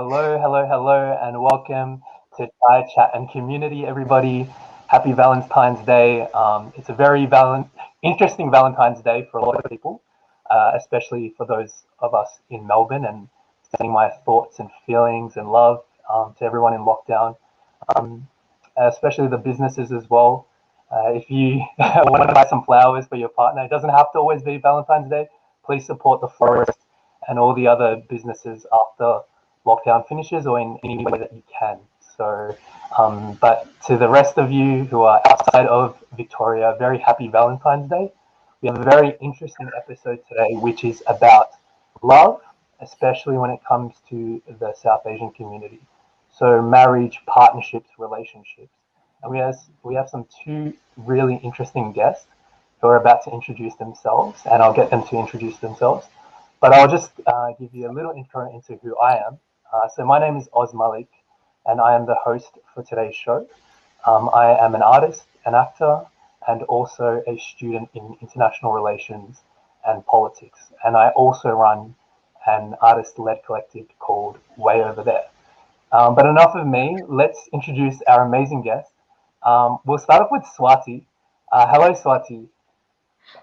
Hello, hello, hello, and welcome to Chai Chat and Community, everybody. Happy Valentine's Day. It's a very interesting Valentine's Day for a lot of people, especially for those of us in Melbourne, and sending my thoughts and feelings and love to everyone in lockdown, especially the businesses as well. If you want to buy some flowers for your partner, it doesn't have to always be Valentine's Day. Please support the florist and all the other businesses after lockdown finishes, or in any way that you can. So, but to the rest of you who are outside of Victoria, very happy Valentine's Day. We have a very interesting episode today, which is about love, especially when it comes to the South Asian community. So marriage, partnerships, relationships. And we have some two really interesting guests who are about to introduce themselves, and I'll get them to introduce themselves. But I'll just give you a little intro into who I am. So my name is Oz Malik, and I am the host for today's show. I am an artist, an actor, and also a student in international relations and politics. And I also run an artist-led collective called Way Over There. But enough of me. Let's introduce our amazing guest. We'll start off with Swati. Hello, Swati.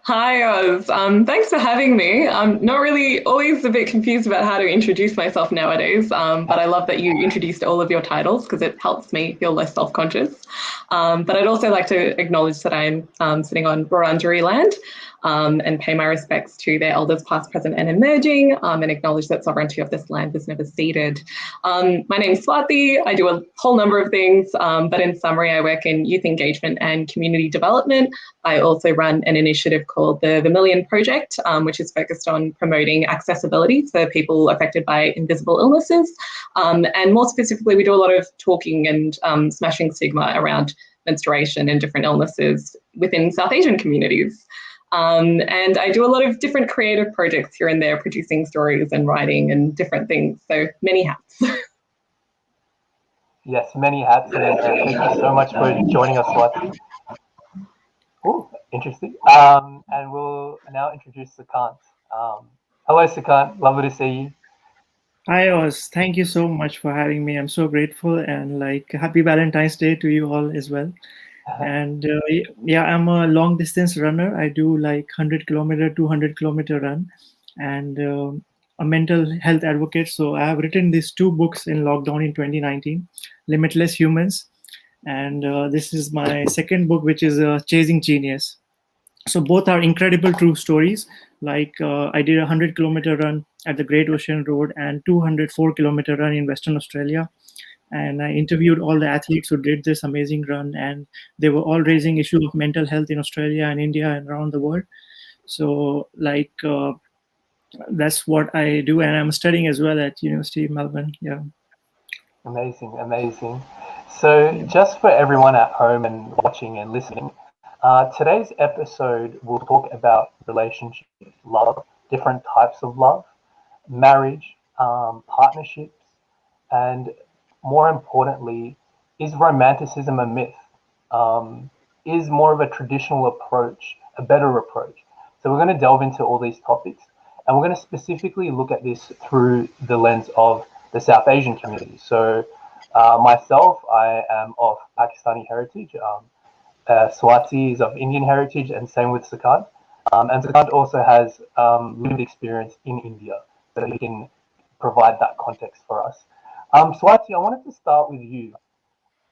Hi, Oz. Thanks for having me. I'm not really always a bit confused about how to introduce myself nowadays, but I love that you introduced all of your titles because it helps me feel less self-conscious. But I'd also like to acknowledge that I'm sitting on Wurundjeri land and pay my respects to their elders past, present and emerging, and acknowledge that sovereignty of this land was never ceded. My name is Swati. I do a whole number of things, but in summary, I work in youth engagement and community development. I also run an initiative called the Vermilion Project, which is focused on promoting accessibility for people affected by invisible illnesses. And more specifically, we do a lot of talking and smashing stigma around menstruation and different illnesses within South Asian communities. And I do a lot of different creative projects here and there, producing stories and writing and different things. So many hats. Yes, many hats. And thank you so much for joining us, Swati. Oh, interesting. And we'll now introduce Sukant. Hello, Sukant. Lovely to see you. Hi Oz, thank you so much for having me. I'm so grateful, and happy Valentine's Day to you all as well. And yeah, I'm a long distance runner. I do 100-kilometer, 200-kilometer run, and a mental health advocate. So I have written these two books in lockdown in 2019, Limitless Humans, and this is my second book, which is Chasing Genius. So both are incredible true stories. I did a 100-kilometer run at the Great Ocean Road and 204-kilometer run in Western Australia. And I interviewed all the athletes who did this amazing run, and they were all raising issue of mental health in Australia and India and around the world. So that's what I do, and I'm studying as well at University of Melbourne. Yeah. Amazing, amazing. So just for everyone at home and watching and listening, today's episode will talk about relationships, love, different types of love, marriage, partnerships, and more importantly, is romanticism a myth? Is more of a traditional approach a better approach? So we're going to delve into all these topics, and we're going to specifically look at this through the lens of the South Asian community. So myself, I am of Pakistani heritage. Swati is of Indian heritage, and same with Sukant. And Sukant also has lived experience in India, so he can provide that context for us. Swati, I wanted to start with you.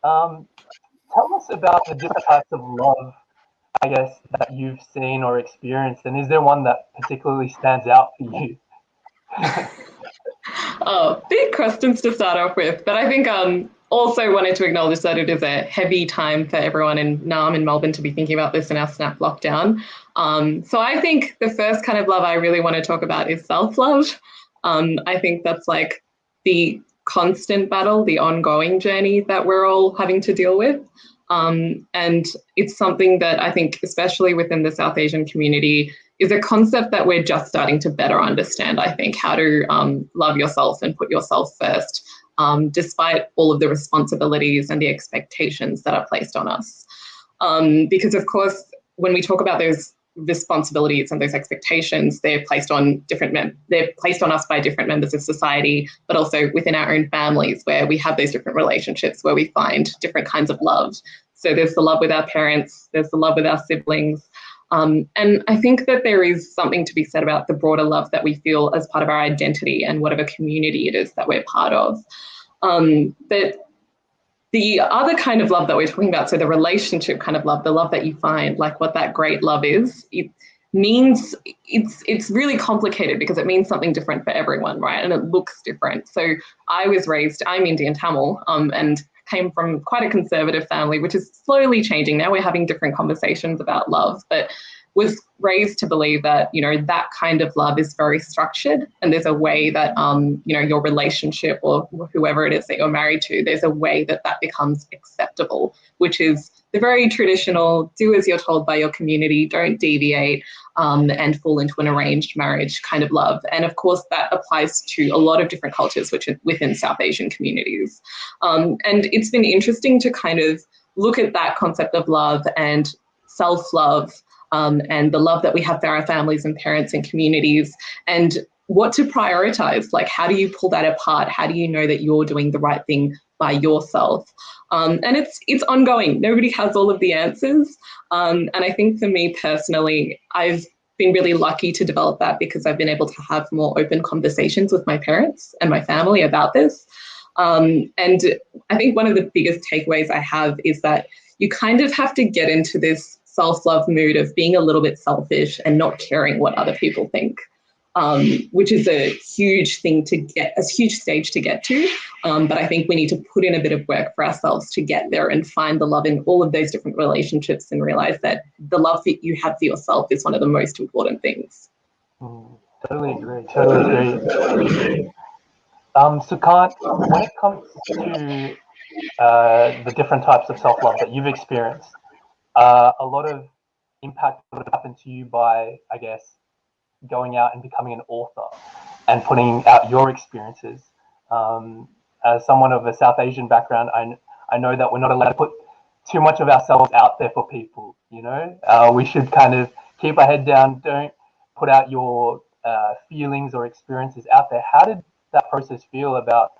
Tell us about the different types of love, I guess, that you've seen or experienced, and is there one that particularly stands out for you? Oh, big questions to start off with, but I think also wanted to acknowledge that it is a heavy time for everyone in Naarm in Melbourne to be thinking about this in our snap lockdown. So I think the first kind of love I really want to talk about is self-love. I think that's the constant battle, the ongoing journey that we're all having to deal with. And it's something that I think, especially within the South Asian community, is a concept that we're just starting to better understand, I think, how to love yourself and put yourself first, despite all of the responsibilities and the expectations that are placed on us. Because, of course, when we talk about those responsibilities and those expectations, they're placed on us by different members of society, but also within our own families, where we have those different relationships where we find different kinds of love. So there's the love with our parents, there's the love with our siblings. And I think that there is something to be said about the broader love that we feel as part of our identity and whatever community it is that we're part of. But the other kind of love that we're talking about, so the relationship kind of love, the love that you find, like what that great love is, it means it's really complicated because it means something different for everyone, right? And it looks different. So I'm Indian Tamil, and came from quite a conservative family, which is slowly changing. Now we're having different conversations about love, but was raised to believe that, that kind of love is very structured, and there's a way that, your relationship or whoever it is that you're married to, there's a way that becomes acceptable, which is the very traditional, do as you're told by your community, don't deviate, and fall into an arranged marriage kind of love. And of course, that applies to a lot of different cultures within South Asian communities. And it's been interesting to kind of look at that concept of love and self-love, and the love that we have for our families and parents and communities, and what to prioritize. Like, how do you pull that apart? How do you know that you're doing the right thing by yourself? And it's ongoing. Nobody has all of the answers. And I think for me personally, I've been really lucky to develop that because I've been able to have more open conversations with my parents and my family about this. And I think one of the biggest takeaways I have is that you kind of have to get into this self-love mood of being a little bit selfish and not caring what other people think, which is a huge thing to get, a huge stage to get to. But I think we need to put in a bit of work for ourselves to get there and find the love in all of those different relationships and realize that the love that you have for yourself is one of the most important things. Totally agree. Sukant, when it comes to the different types of self-love that you've experienced, a lot of impact would happen to you by, I guess, going out and becoming an author and putting out your experiences. As someone of a South Asian background, I know that we're not allowed to put too much of ourselves out there for people. We should kind of keep our head down. Don't put out your feelings or experiences out there. How did that process feel about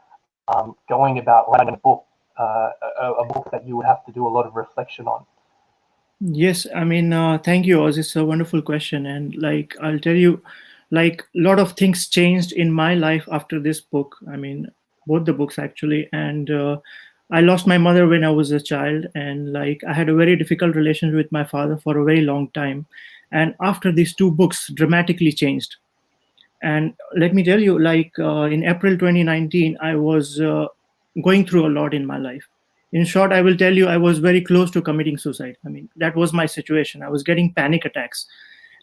going about writing a book that you would have to do a lot of reflection on? Yes, I mean, thank you, Oz. It's a wonderful question. And I'll tell you, a lot of things changed in my life after this book. I mean, both the books actually. And I lost my mother when I was a child. And I had a very difficult relationship with my father for a very long time. And after these two books dramatically changed. And let me tell you, in April 2019, I was going through a lot in my life. In short, I will tell you, I was very close to committing suicide. I mean, that was my situation. I was getting panic attacks.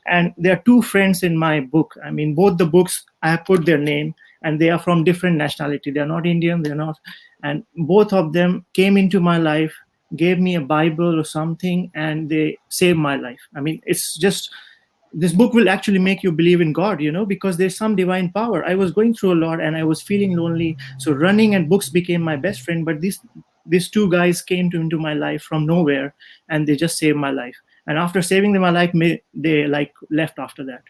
And there are two friends in my book. I mean, both the books, I have put their name, and they are from different nationality. They're not Indian, they're not. And both of them came into my life, gave me a Bible or something, and they saved my life. I mean, it's just, this book will actually make you believe in God, because there's some divine power. I was going through a lot and I was feeling lonely. So running and books became my best friend. But these two guys came into my life from nowhere, and they just saved my life. And after saving my life, they left after that,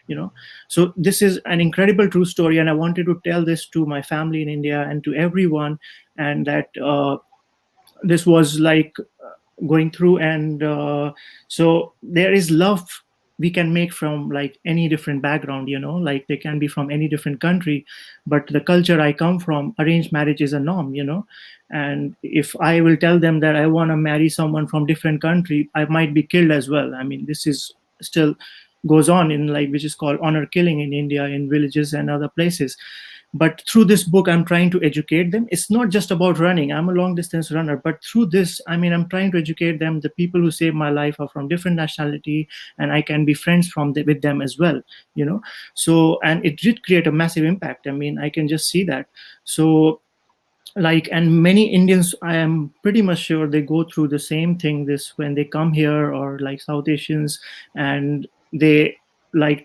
So this is an incredible true story, and I wanted to tell this to my family in India and to everyone, and that this was going through, and so there is love we can make from any different background, they can be from any different country, but the culture I come from, arranged marriage is a norm, and if I will tell them that I want to marry someone from different country, I might be killed as well. I mean, this is still goes on in which is called honor killing in India, in villages and other places. But through this book, I'm trying to educate them. It's not just about running. I'm a long distance runner, but through this, I mean, I'm trying to educate them. The people who saved my life are from different nationality, and I can be friends with them as well, So, and it did create a massive impact. I mean, I can just see that. So, and many Indians, I am pretty much sure they go through the same thing when they come here, or South Asians, and they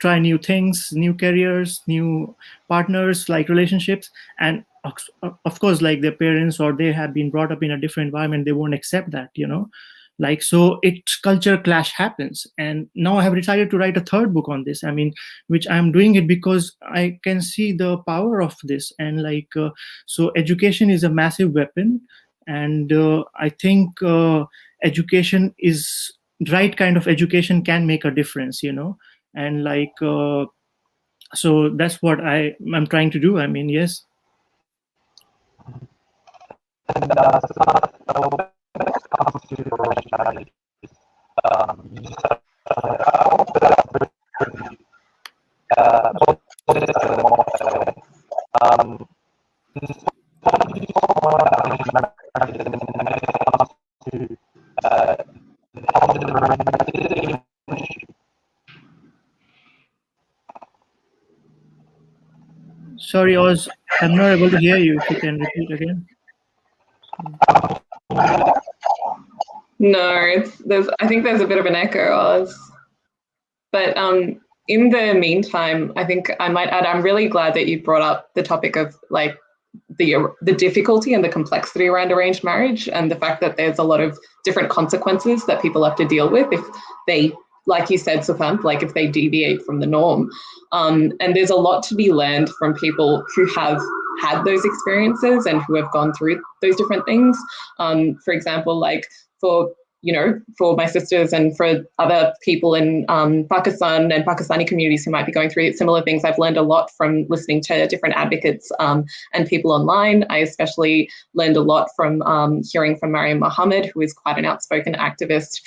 try new things, new careers, new partners, relationships. And of course, their parents, or they have been brought up in a different environment, they won't accept that, like, so it culture clash happens. And now I have decided to write a third book on this. I mean, which I'm doing it because I can see the power of this. And like, so education is a massive weapon. And I think education is right kind of education can make a difference, and like, so that's what I'm trying to do. I mean, yes. And so when it comes to arranged marriage, you said, Sorry, Oz, I'm not able to hear you. If you can repeat again. No, I think there's a bit of an echo, Oz. But in the meantime, I think I might add, I'm really glad that you brought up the topic of like the difficulty and the complexity around arranged marriage, and the fact that there's a lot of different consequences that people have to deal with if they, like you said, Sukant, like if they deviate from the norm. And there's a lot to be learned from people who have had those experiences and who have gone through those different things. For example, like for my sisters and for other people in Pakistan and Pakistani communities who might be going through similar things, I've learned a lot from listening to different advocates and people online. I especially learned a lot from hearing from Mariam Mohammed, who is quite an outspoken activist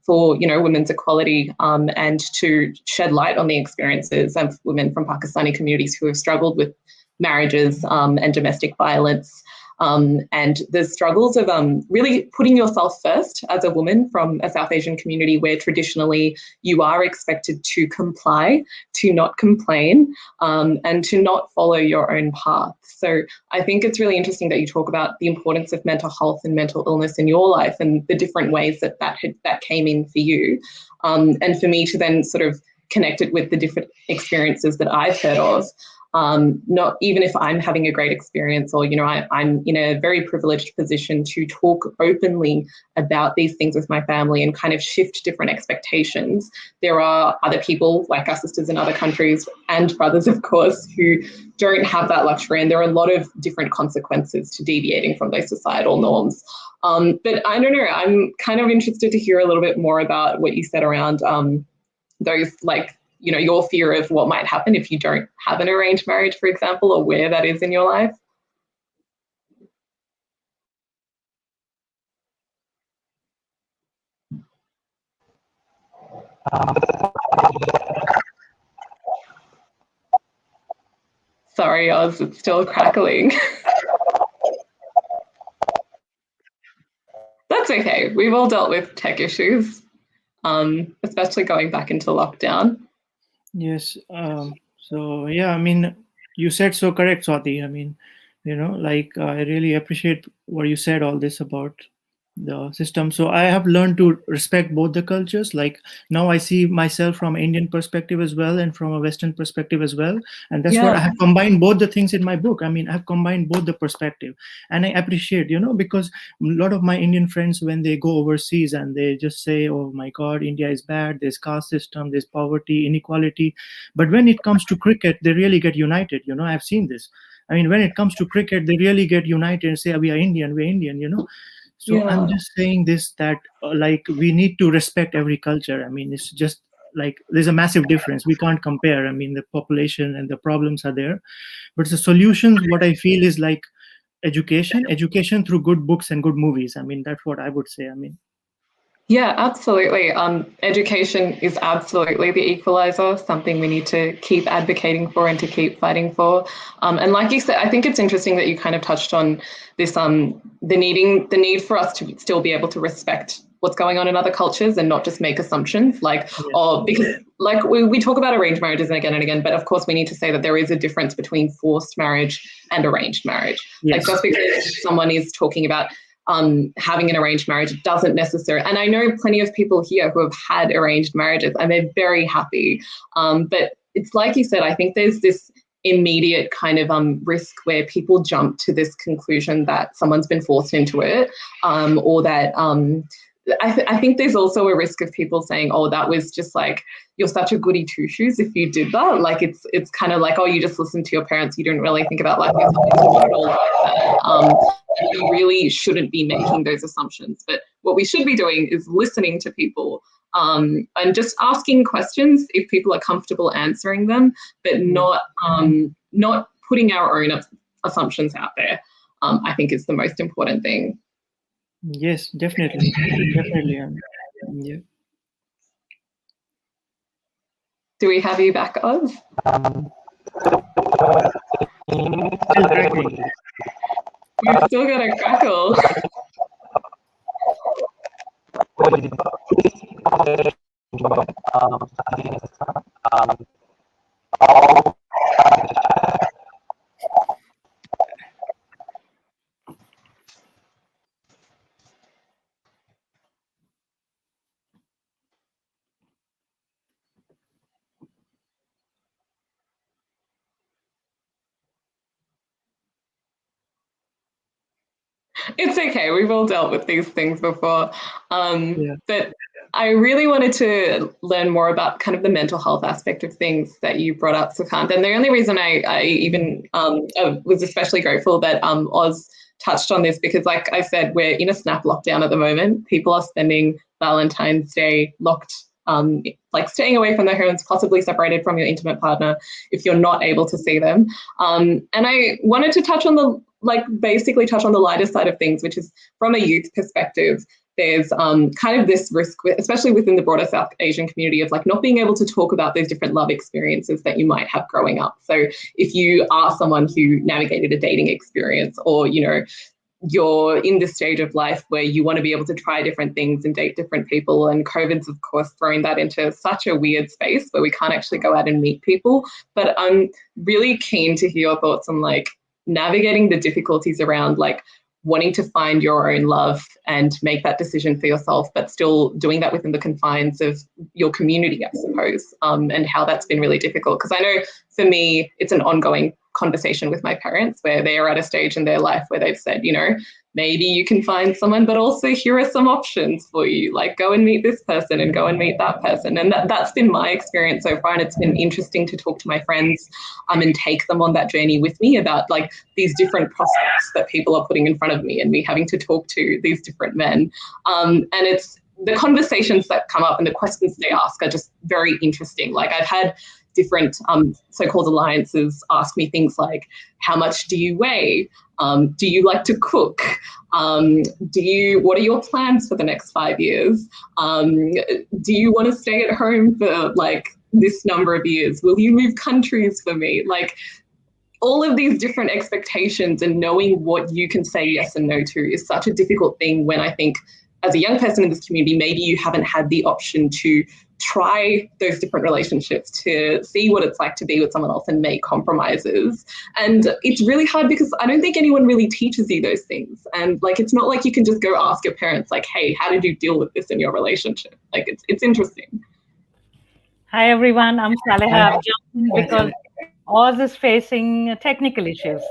for women's equality, and to shed light on the experiences of women from Pakistani communities who have struggled with marriages and domestic violence. And the struggles of really putting yourself first as a woman from a South Asian community where traditionally you are expected to comply, to not complain, and to not follow your own path. So I think it's really interesting that you talk about the importance of mental health and mental illness in your life and the different ways that came in for you. And for me to then sort of connect it with the different experiences that I've heard of. Not even if I'm having a great experience or, I'm in a very privileged position to talk openly about these things with my family and kind of shift different expectations. There are other people like our sisters in other countries and brothers, of course, who don't have that luxury. And there are a lot of different consequences to deviating from those societal norms. But I don't know, I'm kind of interested to hear a little bit more about what you said around those, like, your fear of what might happen if you don't have an arranged marriage, for example, or where that is in your life. Sorry, Oz, it's still crackling. That's okay. We've all dealt with tech issues, especially going back into lockdown. Yes. So yeah, I mean, you said so correct, Swati. I mean, like, I really appreciate what you said, all this about the system. So I have learned to respect both the cultures. Like, now I see myself from an Indian perspective as well and from a Western perspective as well. And that's what I have combined both the things in my book. I mean, I've combined both the perspective, and I appreciate, because a lot of my Indian friends, when they go overseas and they just say, oh my God, India is bad, there's caste system, there's poverty, inequality. But when it comes to cricket, they really get united. I've seen this. I mean, when it comes to cricket, they really get united and say, we are Indian, we're Indian. So I'm just saying this, that like, we need to respect every culture. I mean, it's just like, there's a massive difference. We can't compare. I mean, the population and the problems are there. But the solutions, what I feel is like education through good books and good movies. I mean, that's what I would say. I mean, yeah, absolutely. Education is absolutely the equalizer, something we need to keep advocating for and to keep fighting for. And like you said, I think it's interesting that you kind of touched on this, the need for us to still be able to respect what's going on in other cultures and not just make assumptions, like, because like we talk about arranged marriages and again, but of course we need to say that there is a difference between forced marriage and arranged marriage. Like, just because someone is talking about having an arranged marriage, it doesn't necessarily, and I know plenty of people here who have had arranged marriages and they're very happy. But it's like you said, I think there's this immediate kind of risk where people jump to this conclusion that someone's been forced into it, or that I think there's also a risk of people saying, oh, that was just like, you're such a goody two-shoes if you did that. Like it's kind of like, oh, you just listened to your parents, you didn't really think about life. It's not at all like that. You really shouldn't be making those assumptions. But what we should be doing is listening to people and just asking questions if people are comfortable answering them, but not putting our own assumptions out there. I think is the most important thing. Yes, definitely. Definitely. Yeah. Do we have you back, Oz? Still cracking. We've still got a crackle. It's okay. We've all dealt with these things before. But I really wanted to learn more about kind of the mental health aspect of things that you brought up, Sukant. And the only reason I even was especially grateful that Oz touched on this, because like I said, we're in a snap lockdown at the moment. People are spending Valentine's Day locked, like staying away from their homes, possibly separated from your intimate partner if you're not able to see them. And I wanted to touch on basically touch on the lighter side of things, which is from a youth perspective. There's kind of this risk, especially within the broader South Asian community, of like not being able to talk about those different love experiences that you might have growing up. So if you are someone who navigated a dating experience, or, you know, you're in this stage of life where you want to be able to try different things and date different people, and COVID's of course throwing that into such a weird space where we can't actually go out and meet people. But I'm really keen to hear your thoughts on like navigating the difficulties around like wanting to find your own love and make that decision for yourself, but still doing that within the confines of your community, I suppose, and how that's been really difficult. Because I know for me, it's an ongoing conversation with my parents where they are at a stage in their life where they've said, you know, maybe you can find someone, but also here are some options for you, like go and meet this person and go and meet that person. And that's been my experience so far. And it's been interesting to talk to my friends and take them on that journey with me about like these different prospects that people are putting in front of me, and me having to talk to these different men. And it's the conversations that come up and the questions they ask are just very interesting. Like I've had different so-called alliances ask me things like, how much do you weigh? Do you like to cook? What are your plans for the next 5 years? Do you want to stay at home for like this number of years? Will you move countries for me? Like all of these different expectations, and knowing what you can say yes and no to is such a difficult thing when I think as a young person in this community, maybe you haven't had the option to try those different relationships, to see what it's like to be with someone else and make compromises. And it's really hard because I don't think anyone really teaches you those things. And like, it's not like you can just go ask your parents like, hey, how did you deal with this in your relationship? Like it's interesting. Hi everyone, I'm Saleha. I'm jumping because Oz is facing technical issues.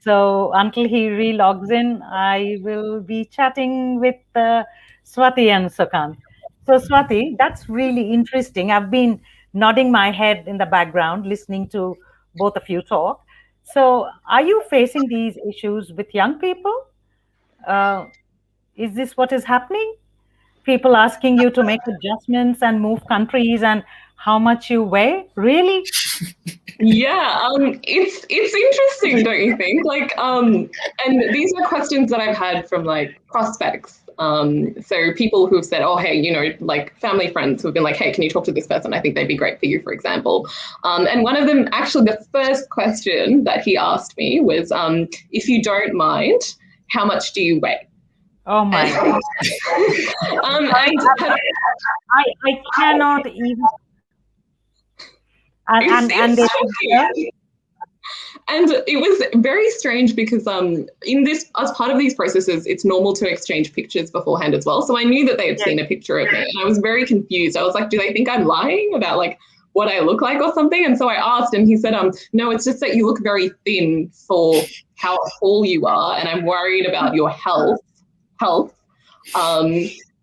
So until he re-logs in, I will be chatting with Swati and Sukant. So Swati, that's really interesting. I've been nodding my head in the background, listening to both of you talk. So are you facing these issues with young people? Is this what is happening? People asking you to make adjustments and move countries and how much you weigh? Really? Yeah, it's interesting, don't you think? Like, and these are questions that I've had from like prospects. So people who've said, oh, hey, you know, like family friends who've been like, hey, can you talk to this person? I think they'd be great for you, for example. And one of them, actually, the first question that he asked me was, if you don't mind, how much do you weigh? Oh my God. I cannot even. And it was very strange because in this, as part of these processes, it's normal to exchange pictures beforehand as well. So I knew that they had seen a picture of me, and I was very confused. I was like, do they think I'm lying about like what I look like or something? And so I asked, and he said, no, it's just that you look very thin for how tall you are, and I'm worried about your health.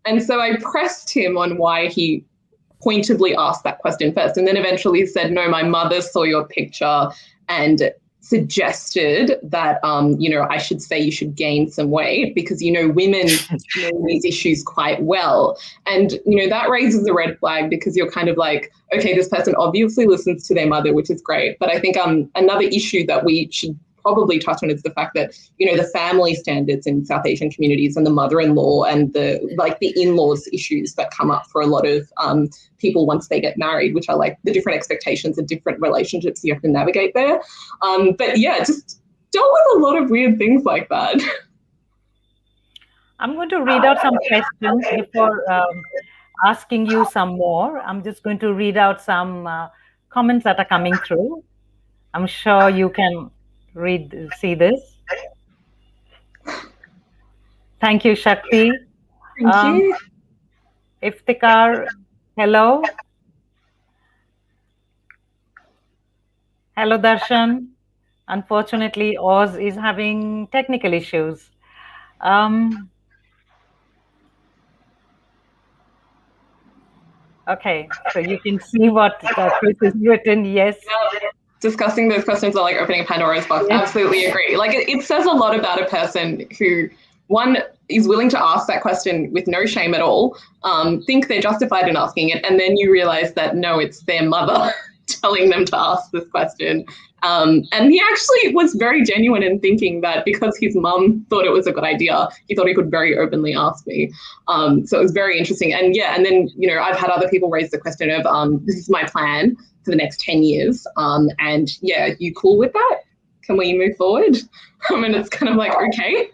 And so I pressed him on why he pointedly asked that question first, and then eventually said, no, my mother saw your picture and suggested that, I should say you should gain some weight because, women know these issues quite well. And, that raises a red flag because you're kind of like, okay, this person obviously listens to their mother, which is great. But I think another issue that we should probably touch on is the fact that, the family standards in South Asian communities and the mother-in-law and the in-laws issues that come up for a lot of people once they get married, which are like the different expectations and different relationships you have to navigate there. But yeah, just dealt with a lot of weird things like that. I'm going to read out some questions before asking you some more. I'm just going to read out some comments that are coming through. I'm sure you can see this. Thank you, Shakti. Thank you. Iftikhar, hello. Hello, Darshan. Unfortunately, Oz is having technical issues. Okay, so you can see what Chris has written. Yes. Discussing those questions are like opening Pandora's box. Yes. Absolutely agree. Like it says a lot about a person who, one, is willing to ask that question with no shame at all, think they're justified in asking it, and then you realize that no, it's their mother telling them to ask this question. And he actually was very genuine in thinking that because his mum thought it was a good idea, he thought he could very openly ask me. So it was very interesting. And yeah, and then, I've had other people raise the question of, this is my plan for the next 10 years. And yeah, you cool with that? Can we move forward? And it's kind of like, okay,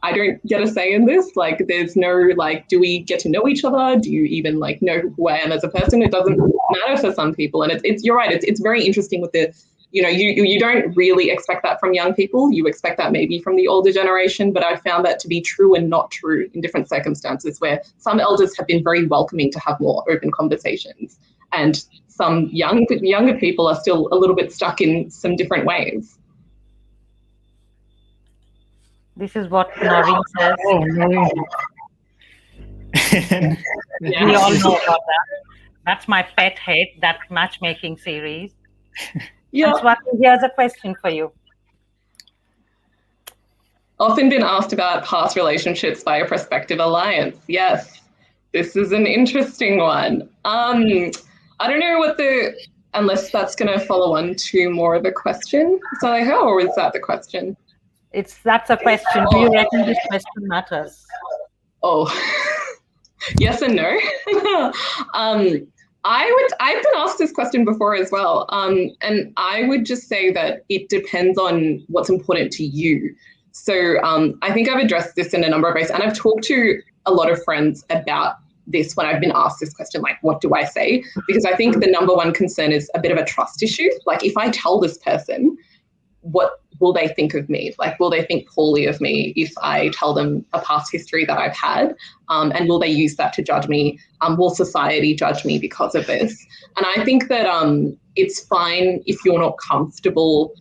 I don't get a say in this. Like, there's no, do we get to know each other? Do you even know who I am as a person? It doesn't matter for some people. And it's you're right. It's very interesting with the, you don't really expect that from young people. You expect that maybe from the older generation, but I found that to be true and not true in different circumstances where some elders have been very welcoming to have more open conversations. And some younger people are still a little bit stuck in some different ways. This is what Noreen says. Oh, Noreen. Yeah. We all know about that. That's my pet hate, that matchmaking series. Yeah. Swati, here's a question for you. Often been asked about past relationships by a prospective alliance. Yes, this is an interesting one. I don't know unless that's going to follow on to more of a question, Saleha, or is that the question? That's a question. Do you reckon this question matters? Oh, yes and no. I've been asked this question before as well. And I would just say that it depends on what's important to you. So I think I've addressed this in a number of ways, and I've talked to a lot of friends about this when I've been asked this question, like, what do I say? Because I think the number one concern is a bit of a trust issue. Like, if I tell this person, what will they think of me? Like, will they think poorly of me if I tell them a past history that I've had? And will they use that to judge me? Will society judge me because of this? And I think that it's fine if you're not comfortable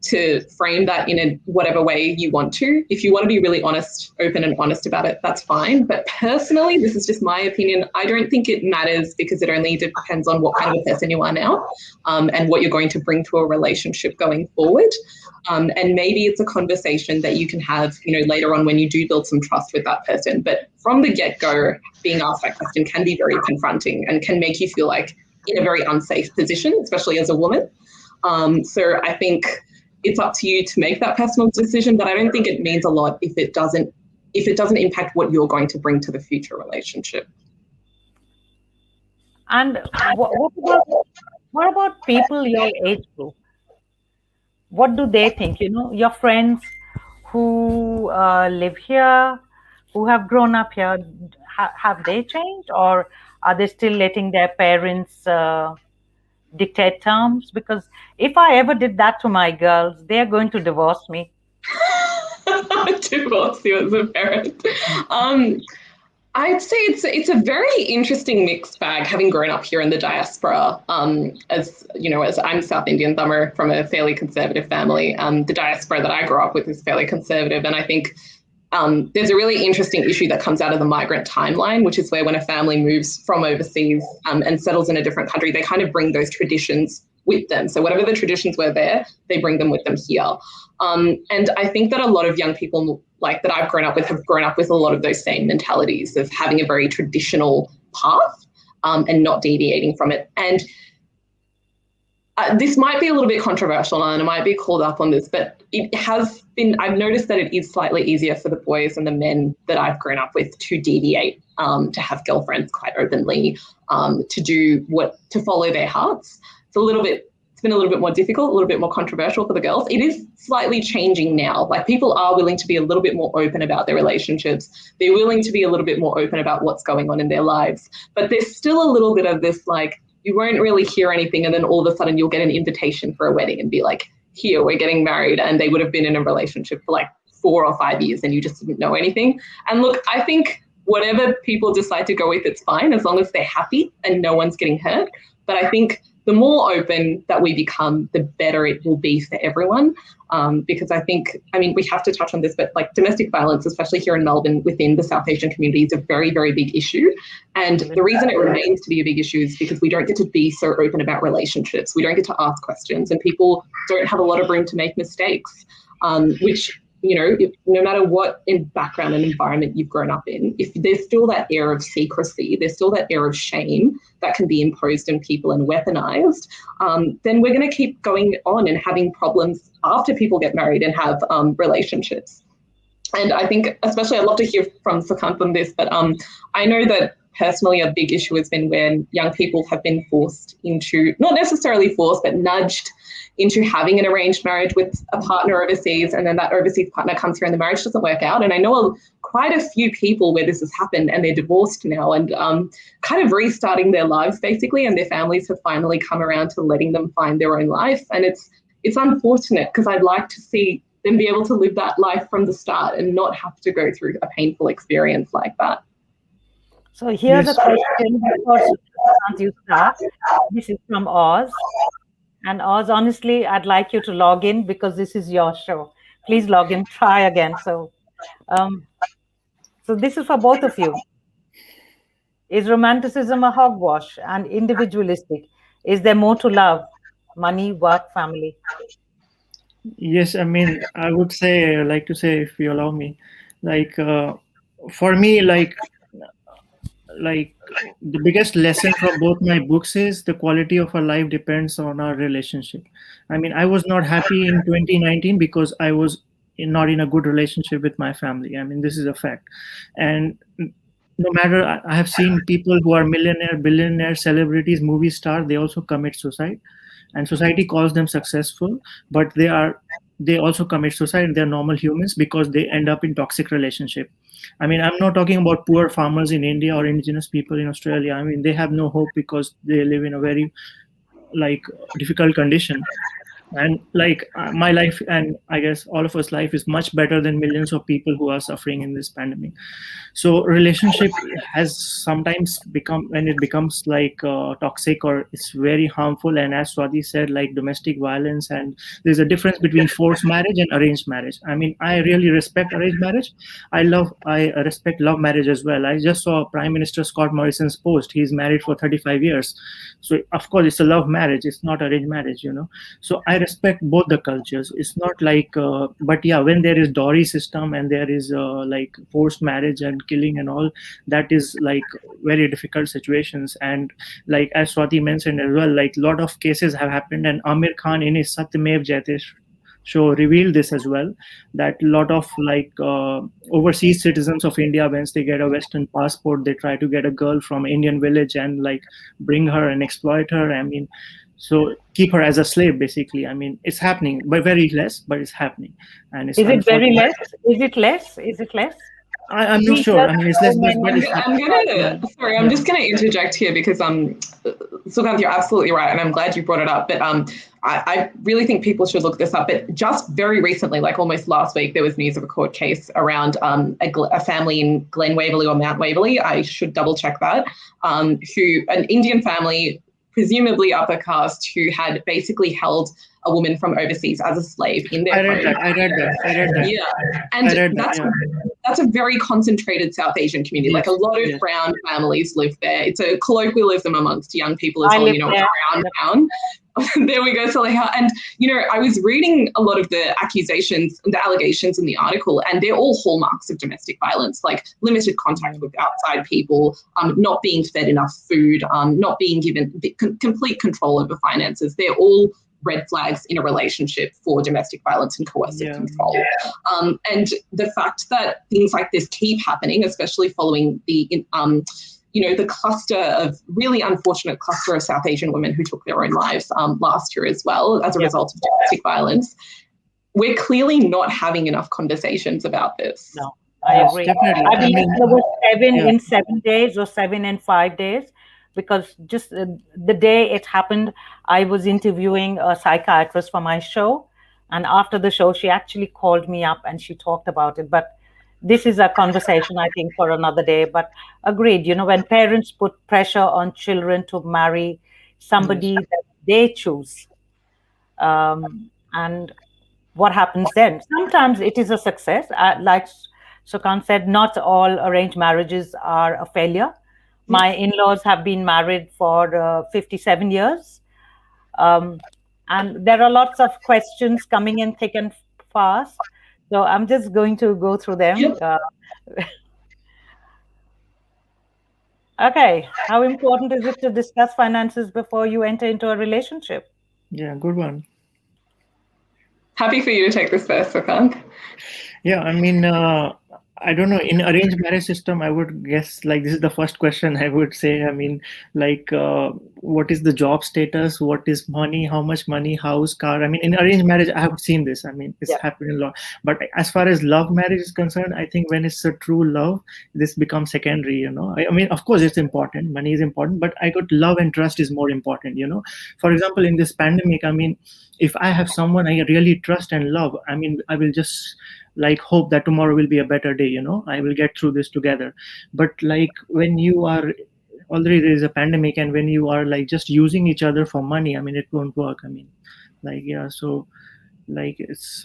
to frame that in whatever way you want to. If you want to be really open and honest about it, that's fine. But personally, this is just my opinion, I don't think it matters because it only depends on what kind of a person you are now and what you're going to bring to a relationship going forward. And maybe it's a conversation that you can have, later on when you do build some trust with that person. But from the get-go, being asked that question can be very confronting and can make you feel like in a very unsafe position, especially as a woman. So I think it's up to you to make that personal decision, but I don't think it means a lot if it doesn't impact what you're going to bring to the future relationship. And what about people your age group? What do they think? Your friends who live here, who have grown up here, have they changed, or are they still letting their parents dictate terms? Because if I ever did that to my girls, they're going to divorce me. Divorce you as a parent. I'd say it's a very interesting mixed bag, having grown up here in the diaspora. As I'm South Indian Tamil from a fairly conservative family. The diaspora that I grew up with is fairly conservative, and I think there's a really interesting issue that comes out of the migrant timeline, which is where when a family moves from overseas and settles in a different country, they kind of bring those traditions with them. So whatever the traditions were there, they bring them with them here. And I think that a lot of young people like that I've grown up with have grown up with a lot of those same mentalities of having a very traditional path and not deviating from it. And this might be a little bit controversial and I might be called up on this, but it has been, I've noticed that it is slightly easier for the boys and the men that I've grown up with to deviate, to have girlfriends quite openly, to follow their hearts. It's been a little bit more difficult, a little bit more controversial for the girls. It is slightly changing now. Like people are willing to be a little bit more open about their relationships. They're willing to be a little bit more open about what's going on in their lives. But there's still a little bit of this, like, you won't really hear anything and then all of a sudden you'll get an invitation for a wedding and be like, here, we're getting married. And they would have been in a relationship for like 4 or 5 years and you just didn't know anything. And look, I think whatever people decide to go with, it's fine as long as they're happy and no one's getting hurt. But I think the more open that we become, the better it will be for everyone. Because we have to touch on this, but like domestic violence, especially here in Melbourne within the South Asian community, is a very, very big issue. And the reason it remains to be a big issue is because we don't get to be so open about relationships. We don't get to ask questions and people don't have a lot of room to make mistakes, which, you know, no matter what in background and environment you've grown up in, if there's still that air of secrecy, there's still that air of shame that can be imposed on people and weaponized, then we're going to keep going on and having problems after people get married and have relationships. And I think, especially, I'd love to hear from Sukant on this, but I know that personally a big issue has been when young people have been forced into, not necessarily forced, but nudged into having an arranged marriage with a partner overseas, and then that overseas partner comes here and the marriage doesn't work out. And I know quite a few people where this has happened and they're divorced now and kind of restarting their lives basically, and their families have finally come around to letting them find their own life. And it's unfortunate because I'd like to see them be able to live that life from the start and not have to go through a painful experience like that. So here's a question before you start. This is from Oz. And Oz, honestly, I'd like you to log in because this is your show. Please log in, try again. So this is for both of you. Is romanticism a hogwash and individualistic? Is there more to love? Money, work, family? Yes, I mean, I would say, like to say, if you allow me, like, for me, like the biggest lesson from both my books is the quality of our life depends on our relationship. I mean, I was not happy in 2019 because I was not in a good relationship with my family. I mean, this is a fact. And no matter, I have seen people who are millionaire, billionaire, celebrities, movie stars, they also commit suicide. And society calls them successful, but they also commit suicide. They're normal humans because they end up in toxic relationship. I mean, I'm not talking about poor farmers in India or indigenous people in Australia. I mean, they have no hope because they live in a very difficult condition. And my life, and I guess all of us life, is much better than millions of people who are suffering in this pandemic. So relationship has sometimes become, when it becomes toxic or it's very harmful, and as Swati said, like domestic violence, and there's a difference between forced marriage and arranged marriage. I mean, I really respect arranged marriage. I respect love marriage as well. I just saw Prime Minister Scott Morrison's post. He's married for 35 years. So of course it's a love marriage. It's not arranged marriage, you know. So I respect both the cultures. It's not but yeah, when there is dowry system and there is forced marriage and killing and all, that is very difficult situations. And as Swati mentioned as well, a lot of cases have happened, and Amir Khan in his Satyamev Jayate show revealed this as well, that a lot of overseas citizens of India, once they get a Western passport, they try to get a girl from Indian village and bring her and exploit her. I mean, so keep her as a slave, basically. I mean, it's happening, but very less, but it's happening. And it's, is it very less? Is it less? Is it less? I'm not sure. I mean, it's less, I'm just going to interject here because Sukant, you're absolutely right, and I'm glad you brought it up. But I really think people should look this up. But just very recently, almost last week, there was news of a court case around a family in Glen Waverley or Mount Waverley. I should double check that. An Indian family, presumably upper caste, who had basically held a woman from overseas as a slave in their home. I read that. Yeah, and that's a very concentrated South Asian community. Yes, like a lot of brown families live there. It's a colloquialism amongst young people as well. You know, it's brown town. There we go, Saleha. And, you know, I was reading a lot of the accusations and the allegations in the article, and they're all hallmarks of domestic violence, like limited contact with outside people, not being fed enough food, not being given complete control over finances. They're all red flags in a relationship for domestic violence and coercive control. And the fact that things like this keep happening, especially following the the cluster of really unfortunate cluster of South Asian women who took their own lives last year as well as a result of domestic violence. We're clearly not having enough conversations about this. No, I agree. Definitely. I believe there was 7 in 7 days or 7 in 5 days, because just the day it happened, I was interviewing a psychiatrist for my show. And after the show, she actually called me up and she talked about it. But this is a conversation, I think, for another day. But agreed, you know, when parents put pressure on children to marry somebody that they choose, and what happens then? Sometimes it is a success. Like Sukant said, not all arranged marriages are a failure. My in-laws have been married for 57 years. And there are lots of questions coming in thick and fast. So I'm just going to go through them. Okay. How important is it to discuss finances before you enter into a relationship? Yeah, good one. Happy for you to take this first, Sukant. Yeah, I mean, I don't know. In arranged marriage system, I would guess like this is the first question I would say. I mean, like, what is the job status? What is money? How much money? House, car? I mean, in arranged marriage, I have seen this. I mean, it's happening a lot. But as far as love marriage is concerned, I think when it's a true love, this becomes secondary. You know, I mean, of course, it's important. Money is important, but I got love and trust is more important. You know, for example, in this pandemic, I mean, if I have someone I really trust and love, I mean, I will just like hope that tomorrow will be a better day, you know, I will get through this together. But like when you are already, there is a pandemic, and when you are like just using each other for money, I mean, it won't work. I mean, like, so like it's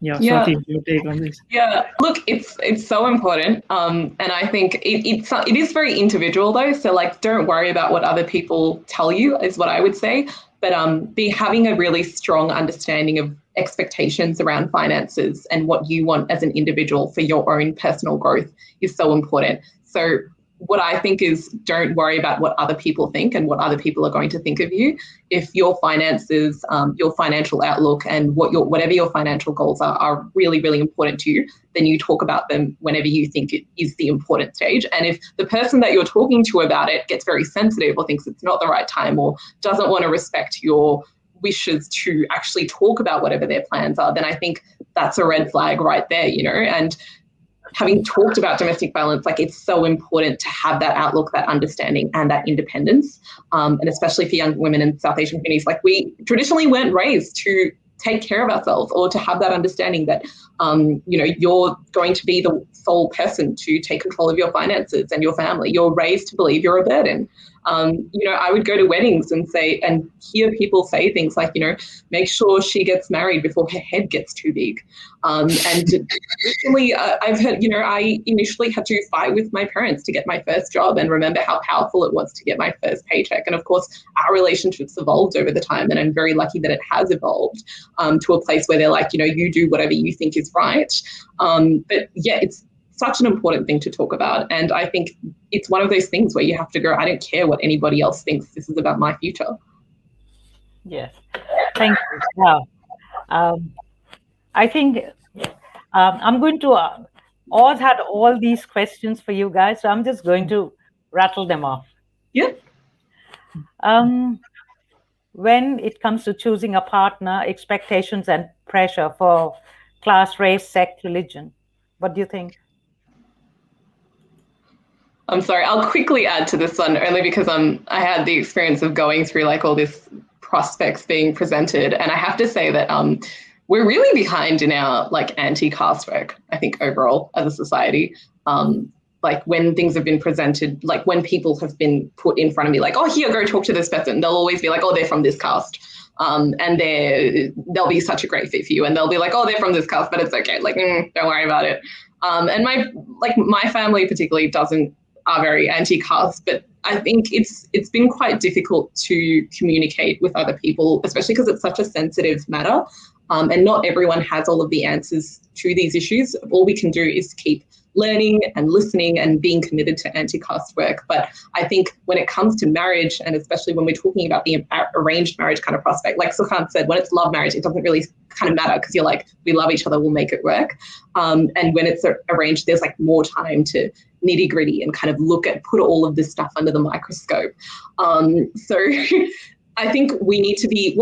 Swati, your take on this? Yeah, look, it's so important, and I think it is very individual though. So like, don't worry about what other people tell you is what I would say. But be having a really strong understanding of expectations around finances and what you want as an individual for your own personal growth is so important. So what I think is, don't worry about what other people think and what other people are going to think of you. If your finances, your financial outlook, and whatever your financial goals are really, really important to you, then you talk about them whenever you think it is the important stage. And if the person that you're talking to about it gets very sensitive or thinks it's not the right time or doesn't want to respect your wishes to actually talk about whatever their plans are, then I think that's a red flag right there, you know. And having talked about domestic violence, like, it's so important to have that outlook, that understanding, and that independence. And especially for young women in South Asian communities, like, we traditionally weren't raised to take care of ourselves or to have that understanding that, you know, you're going to be the sole person to take control of your finances and your family. You're raised to believe you're a burden. You know, I would go to weddings and hear people say things like, you know, make sure she gets married before her head gets too big. And recently I've heard, you know, I initially had to fight with my parents to get my first job and remember how powerful it was to get my first paycheck. And of course, our relationships evolved over the time, and I'm very lucky that it has evolved to a place where they're like, you know, you do whatever you think is right. But yeah, it's such an important thing to talk about. And I think it's one of those things where you have to go, I don't care what anybody else thinks. This is about my future. Yes. Thank you. Wow. I think I'm going to, Oz had all these questions for you guys, so I'm just going to rattle them off. Yeah. When it comes to choosing a partner, expectations and pressure for class, race, sect, religion, what do you think? I'm sorry, I'll quickly add to this one, only because I had the experience of going through like all this prospects being presented, and I have to say that we're really behind in our like anti-caste work, I think, overall as a society. Like, when things have been presented, like when people have been put in front of me, like, oh, here, go talk to this person, they'll always be like, oh, they're from this caste. and they'll be such a great fit for you, and they'll be like, oh, they're from this caste, but it's okay, like don't worry about it. And my family particularly are very anti-caste, but I think it's been quite difficult to communicate with other people, especially because it's such a sensitive matter, and not everyone has all of the answers to these issues. All we can do is keep learning and listening and being committed to anti-caste work. But I think when it comes to marriage, and especially when we're talking about the arranged marriage kind of prospect, like Sukant said, when it's love marriage, it doesn't really kind of matter because you're like, we love each other, we'll make it work. And when it's arranged, there's like more time to nitty gritty and kind of put all of this stuff under the microscope. So I think what we need to be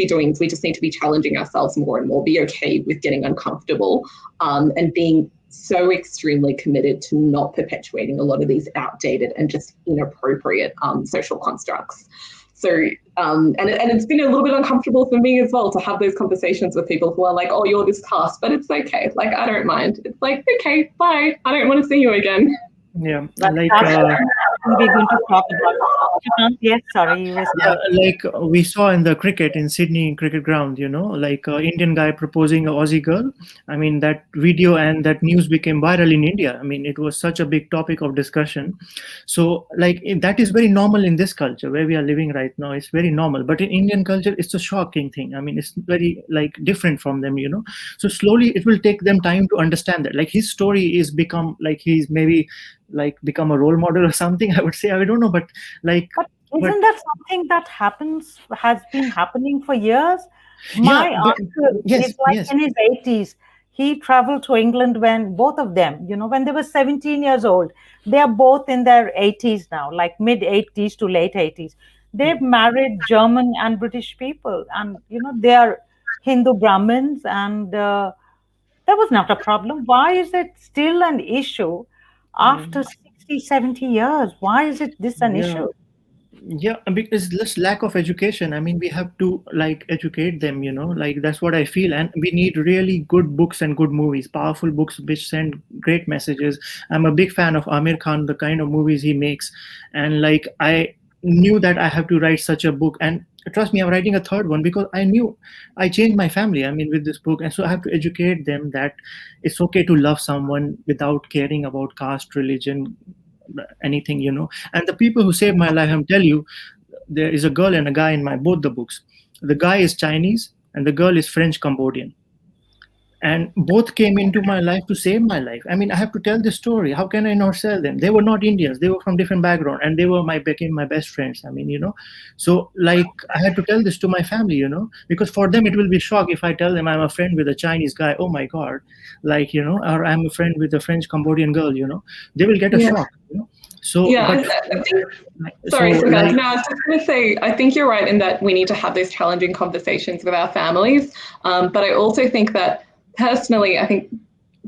doing is we just need to be challenging ourselves more and more, be okay with getting uncomfortable, and being so extremely committed to not perpetuating a lot of these outdated and just inappropriate social constructs. So, and it's been a little bit uncomfortable for me as well to have those conversations with people who are like, oh, you're this caste, but it's okay. Like, I don't mind. It's like, okay, bye. I don't want to see you again. Yeah, we're going to talk about. Yes, sorry, you were saying. Like we saw in the cricket in Sydney cricket ground, like Indian guy proposing a Aussie girl. I mean, that video and that news became viral in India. I mean, it was such a big topic of discussion. So like that is very normal in this culture where we are living right now. It's very normal, but in Indian culture, it's a shocking thing. I mean, it's very like different from them, So slowly it will take them time to understand that. Like his story is become like he's maybe like become a role model or something, I would say. I don't know, but like, isn't that something that has been happening for years? My uncle is like in his 80s. He traveled to England when both of them, when they were 17 years old. They are both in their 80s now, like mid 80s to late 80s. They've married German and British people, and they are Hindu Brahmins, and that was not a problem. Why is it still an issue after 60, 70 years? Why is it this an issue? Yeah, because this lack of education. I mean, we have to like educate them, like that's what I feel. And we need really good books and good movies, powerful books which send great messages. I'm a big fan of Amir Khan, the kind of movies he makes. And like, I knew that I have to write such a book. And trust me, I'm writing a third one because I knew I changed my family, I mean, with this book. And so I have to educate them that it's okay to love someone without caring about caste, religion, anything, And the people who saved my life, I'm telling you, there is a girl and a guy in both the books. The guy is Chinese and the girl is French Cambodian. And both came into my life to save my life. I mean, I have to tell this story. How can I not sell them? They were not Indians. They were from different background, and they became my best friends. I mean, so like I had to tell this to my family, because for them it will be shock if I tell them I'm a friend with a Chinese guy. Oh my God, like, or I'm a friend with a French Cambodian girl, they will get a shock. So yeah, sorry, Sukant. Like, no, I was just going to say, I think you're right in that we need to have those challenging conversations with our families. But I also think that personally, I think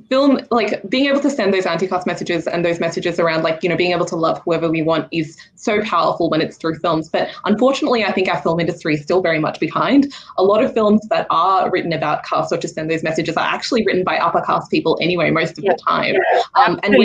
film, like being able to send those anti-caste messages and those messages around, like, being able to love whoever we want is so powerful when it's through films. But unfortunately, I think our film industry is still very much behind. A lot of films that are written about caste or to send those messages are actually written by upper caste people anyway, most of the time. And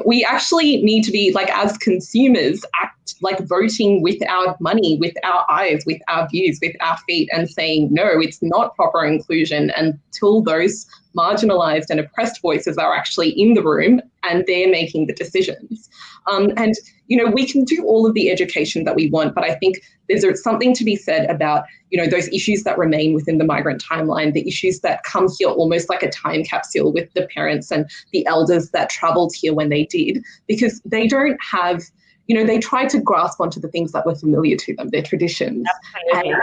we actually need to be, like, as consumers, act like voting with our money, with our eyes, with our views, with our feet, and saying, no, it's not proper inclusion until those marginalized and oppressed voices are actually in the room and they're making the decisions. And, we can do all of the education that we want, but I think there's something to be said about, those issues that remain within the migrant timeline, the issues that come here almost like a time capsule with the parents and the elders that traveled here when they did, because they don't have, they tried to grasp onto the things that were familiar to them, their traditions. And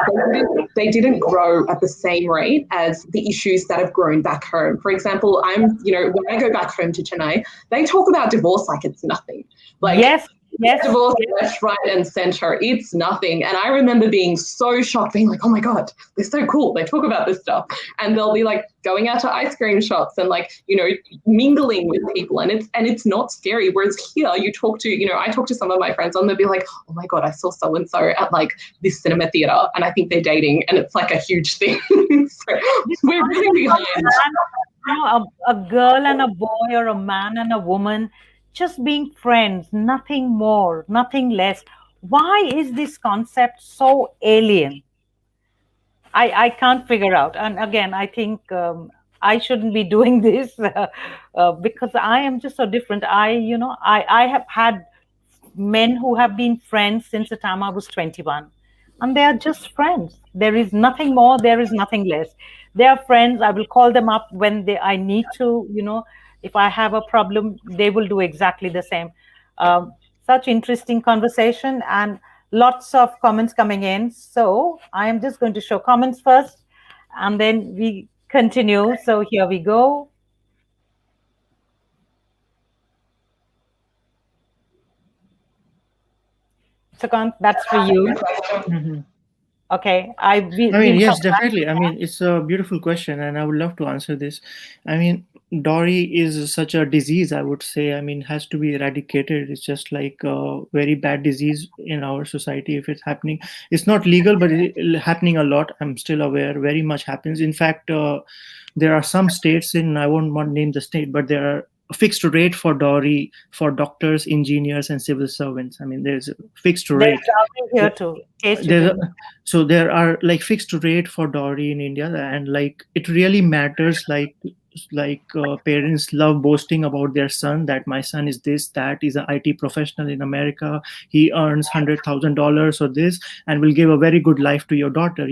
they didn't grow at the same rate as the issues that have grown back home. For example, when I go back home to Chennai, they talk about divorce like it's nothing. Like, yes. Divorce left, right, and center. It's nothing. And I remember being so shocked, being like, oh my God, they're so cool. They talk about this stuff. And they'll be like going out to ice cream shops and, like, mingling with people. And it's not scary. Whereas here you talk to, I talk to some of my friends and they'll be like, oh my God, I saw so-and-so at like this cinema theater and I think they're dating. And it's like a huge thing. So we're really behind. A girl and a boy, or a man and a woman, just being friends, nothing more, nothing less. why is this concept so alien? I can't figure out. And again, I think I shouldn't be doing this because I am just so different. I have had men who have been friends since the time I was 21. And they are just friends. There is nothing more, there is nothing less. They are friends. I will call them up when I need to, if I have a problem, they will do exactly the same. Such interesting conversation and lots of comments coming in. So I am just going to show comments first and then we continue. So here we go. Sukant, that's for you. Mm-hmm. Okay, Yes, definitely. It's a beautiful question, and I would love to answer this. Dowry is such a disease, I would say. It has to be eradicated. It's just like a very bad disease in our society if it's happening. It's not legal, but it's happening a lot. I'm still aware. Very much happens. In fact, there are some states I won't want to name the state, but there are a fixed rate for dowry for doctors, engineers, and civil servants. There's a fixed rate. Here too. So there are like fixed rate for dowry in India, and like it really matters. Parents love boasting about their son, that my son is this, that is an IT professional in America. He earns $100,000 or this, and will give a very good life to your daughter.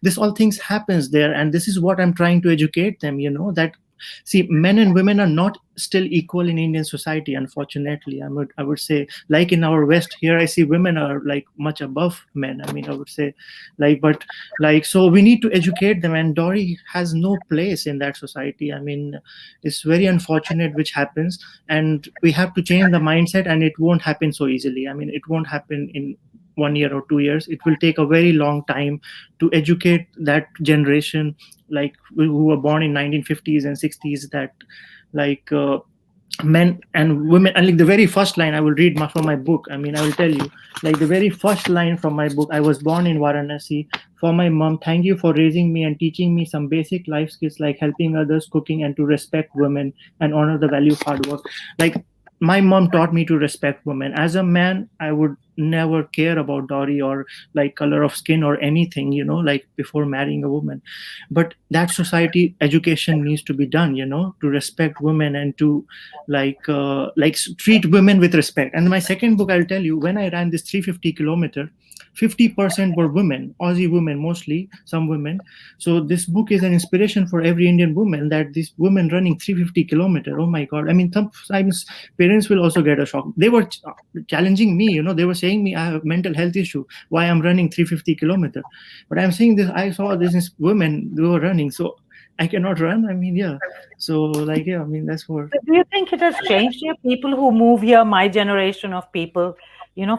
This all things happens there, and this is what I'm trying to educate them. That see, men and women are not still equal in Indian society, unfortunately. I would say, like in our West here, I see women are like much above men. I would say, so we need to educate them, and dowry has no place in that society. It's very unfortunate which happens, and we have to change the mindset, and it won't happen so easily. It won't happen in 1 year or 2 years. It will take a very long time to educate that generation, like who were born in 1950s and 60s, that men and women. And like the very first line I will read from my book. I will tell you, like the very first line from my book: I was born in Varanasi. For my mom, thank you for raising me and teaching me some basic life skills like helping others, cooking, and to respect women and honor the value of hard work. Like, my mom taught me to respect women. As a man, I would never care about dowry or like color of skin or anything, like before marrying a woman. But that society education needs to be done, to respect women and to treat women with respect. And my second book, I'll tell you, when I ran this 350-kilometer, 50% were women, Aussie women mostly, some women. So this book is an inspiration for every Indian woman, that these women running 350-kilometer, oh my God. Sometimes parents will also get a shock. They were challenging me, they were saying me, I have a mental health issue, why I'm running 350-kilometer. But I'm saying this, I saw this women, they were running, so I cannot run. So that's what. Do you think it has changed here? People who move here, my generation of people,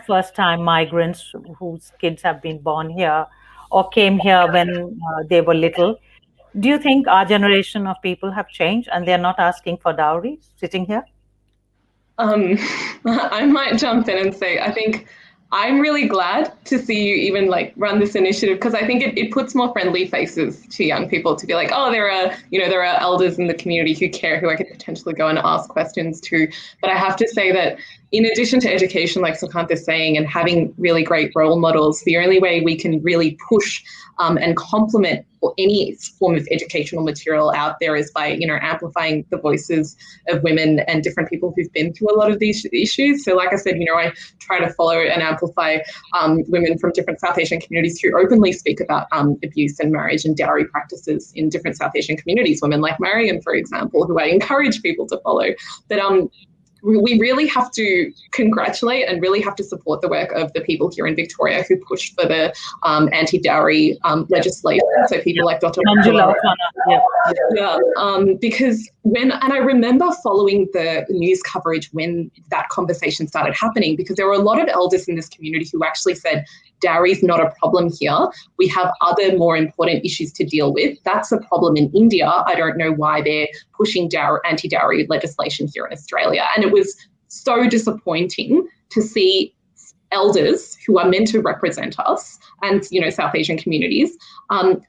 first time migrants whose kids have been born here or came here when they were little. Do you think our generation of people have changed and they're not asking for dowry sitting here? I might jump in and say, I think I'm really glad to see you even run this initiative, because I think it puts more friendly faces to young people to be like, oh, there are elders in the community who care, who I could potentially go and ask questions to. But I have to say that in addition to education, like Sukant is saying, and having really great role models, the only way we can really push and complement any form of educational material out there is by, amplifying the voices of women and different people who've been through a lot of these issues. So like I said, I try to follow and amplify women from different South Asian communities who openly speak about abuse and marriage and dowry practices in different South Asian communities, women like Mariam, for example, who I encourage people to follow. But we really have to congratulate and really have to support the work of the people here in Victoria who pushed for the anti-dowry legislation. So people like Dr. Angela. Because I remember following the news coverage when that conversation started happening, because there were a lot of elders in this community who actually said, dowry is not a problem here. We have other more important issues to deal with. That's a problem in India. I don't know why they're pushing anti-dowry legislation here in Australia. And it was so disappointing to see elders who are meant to represent us and, South Asian communities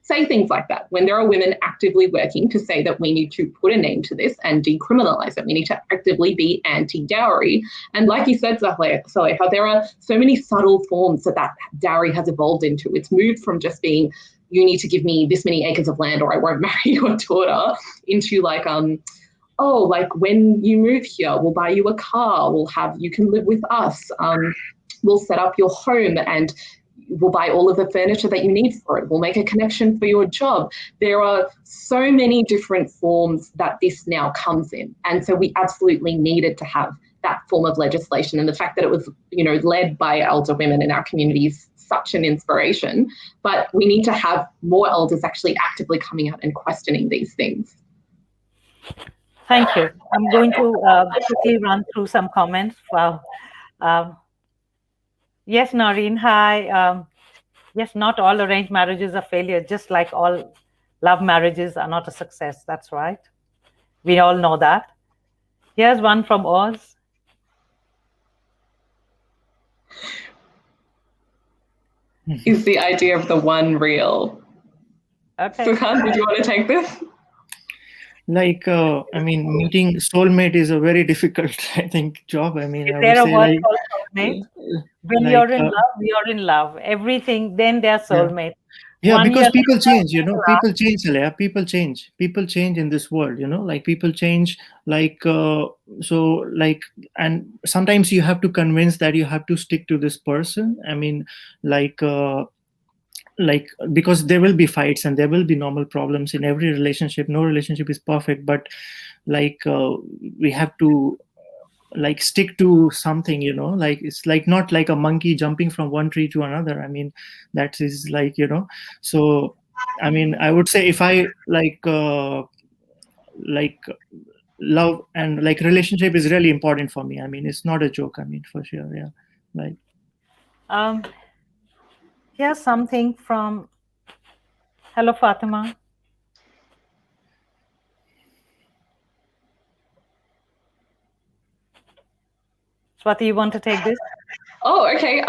say things like that. When there are women actively working to say that we need to put a name to this and decriminalize it, we need to actively be anti-dowry. And like you said, Saleha, there are so many subtle forms that dowry has evolved into. It's moved from just being, you need to give me this many acres of land or I won't marry your daughter, into like, when you move here, we'll buy you a car, you can live with us, we'll set up your home and we'll buy all of the furniture that you need for it, we'll make a connection for your job. There are so many different forms that this now comes in. And so we absolutely needed to have that form of legislation. And the fact that it was, led by elder women in our communities, such an inspiration. But we need to have more elders actually actively coming out and questioning these things. Thank you. I'm going to quickly run through some comments. Wow. Yes, Noreen, hi. Yes, not all arranged marriages are failure, just like all love marriages are not a success. That's right. We all know that. Here's one from Oz. Is the idea of the one real. Okay. Sukant, did you want to take this? Meeting soulmate is a very difficult, I think, job. Is there a word called soulmate? When you're in love, you're in love. Everything, then they're soulmate. Yeah, because people change, people change, Alea. People change in this world, people change, and sometimes you have to convince that you have to stick to this person. Because there will be fights and there will be normal problems in every relationship. No relationship is perfect, but we have to stick to something, it's not like a monkey jumping from one tree to another. That is so I would say if I love and relationship is really important for me. It's not a joke, for sure. Yeah. Here's something from, hello, Fatima. Swati, you want to take this? Oh, okay.